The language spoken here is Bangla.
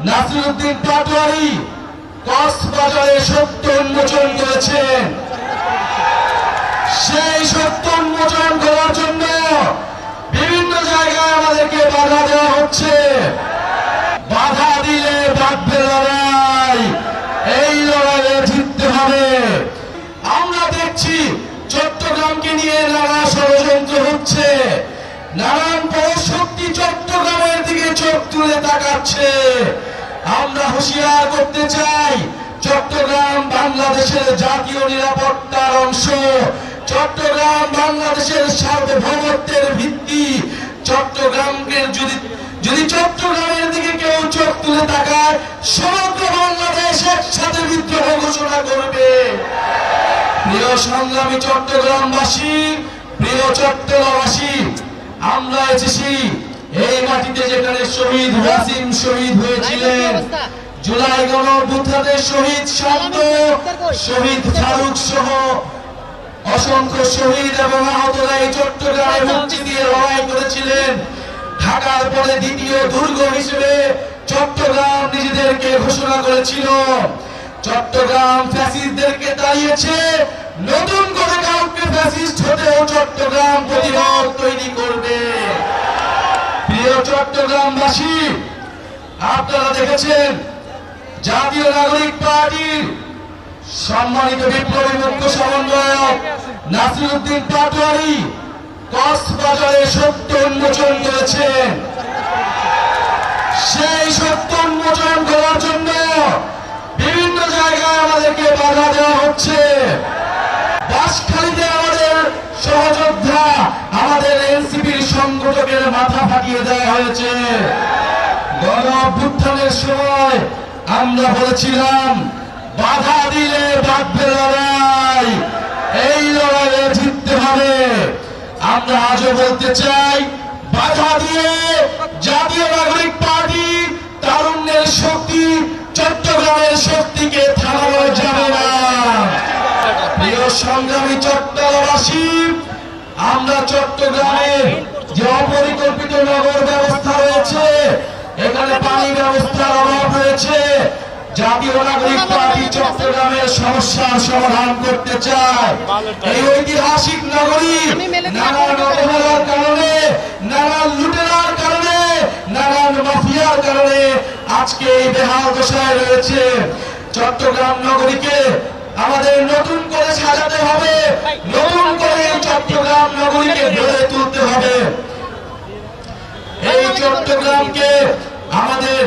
নাসিরউদ্দিন পাটোয়ারি কক্সবাজারে সত্য উন্মোচন করেছেন। সেই সত্য উন্মোচন করার জন্য বিভিন্ন জায়গায় আমাদেরকে বাধা দেওয়া হচ্ছে। বাধা দিলে বাঁধবে লড়াই, এই লড়াইয়ে জিততে হবে। আমরা দেখছি চট্টগ্রামকে নিয়ে নানা ষড়যন্ত্র হচ্ছে, নানান পরাশক্তি চট্টগ্রামের দিকে চোখ তুলে তাকাচ্ছে। আমরা হুঁশিয়ার করতে চাই, চট্টগ্রাম বাংলাদেশের জাতীয় নিরাপত্তার অংশ, চট্টগ্রাম বাংলাদেশের সার্বভৌমত্বের ভিত্তি। চট্টগ্রামকে যদি চট্টগ্রামের দিকে কেউ চোখ তুলে তাকায়, সমগ্র বাংলাদেশ একসাথে বিদ্রোহ ঘোষণা করবে। প্রিয় সংগ্রামী চট্টগ্রামবাসী, প্রিয় চট্টগ্রামবাসী, আমরা এসেছি এই মাটিতে যেখানে শহীদ ওয়াসিম শহীদ হয়েছিলেন, জুলাই গণঅভ্যুত্থানে শহীদ শান্ত, শহীদ ফারুক সহ অসংখ্য শহীদ এবং আহতরা এই চট্টগ্রামে মুক্তি দিয়ে লড়াই করেছিলেন। ঢাকার পরে দ্বিতীয় দুর্গ হিসেবে চট্টগ্রাম নিজেদেরকে ঘোষণা করেছিল। চট্টগ্রাম ফ্যাসিস্টদেরকে তাড়িয়েছে, নতুন করে কাউকে ফ্যাসিস্ট হতেও চট্টগ্রাম প্রতিরোধ তৈরি করবে। প্রিয় চট্টগ্রামবাসী, আপনারা দেখেছেন জাতীয় নাগরিক পার্টির সম্মানিত বিপ্লবী মুখ্য সমন্বয়ক নাসিরউদ্দিন পাটোয়ারি কক্সবাজারে সত্য উন্মোচন করেছেন। সেই সত্য উন্মোচন করার জন্য বিভিন্ন জায়গায় আমাদেরকে বাধা দেওয়া হচ্ছে। বাঁশখালীতে আমাদের সহযোদ্ধা, আমাদের এনসিপির সংগঠকের মাথা ফাটিয়ে দেওয়া হয়েছে। গণঅভ্যুত্থানের সময় আমরা বলেছিলাম, বাধা দিলে বাঁধবে লড়াই, এই লড়াইয়ে জিততে হবে। আমরা আজও বলতে চাই, বাধা দিয়ে জাতীয় নাগরিক পার্টি তারুণ্যের শক্তি, চট্টগ্রামের শক্তিকে থামানো যাবে না। প্রিয় সংগ্রামী চট্টগ্রামবাসী, আমরা চট্টগ্রামের যে অপরিকল্পিত নগর ব্যবস্থা রয়েছে, এখানে পানি ব্যবস্থার অভাব রয়েছে। জাতীয় নাগরিক পার্টি চট্টগ্রামের সমস্যার সমাধান করতে চায়। এই ঐতিহাসিক নগরী নানান অবহেলার কারণে, নানান লুটেরার কারণে, নানান মাফিয়ার কারণে আজকে এই বেহাল দশায় রয়েছে। চট্টগ্রাম নগরীকে আমাদের নতুন করে সাজাতে হবে, নতুন করে চট্টগ্রাম নগরীকে গড়ে তুলতে হবে। এই চট্টগ্রামকে আমাদের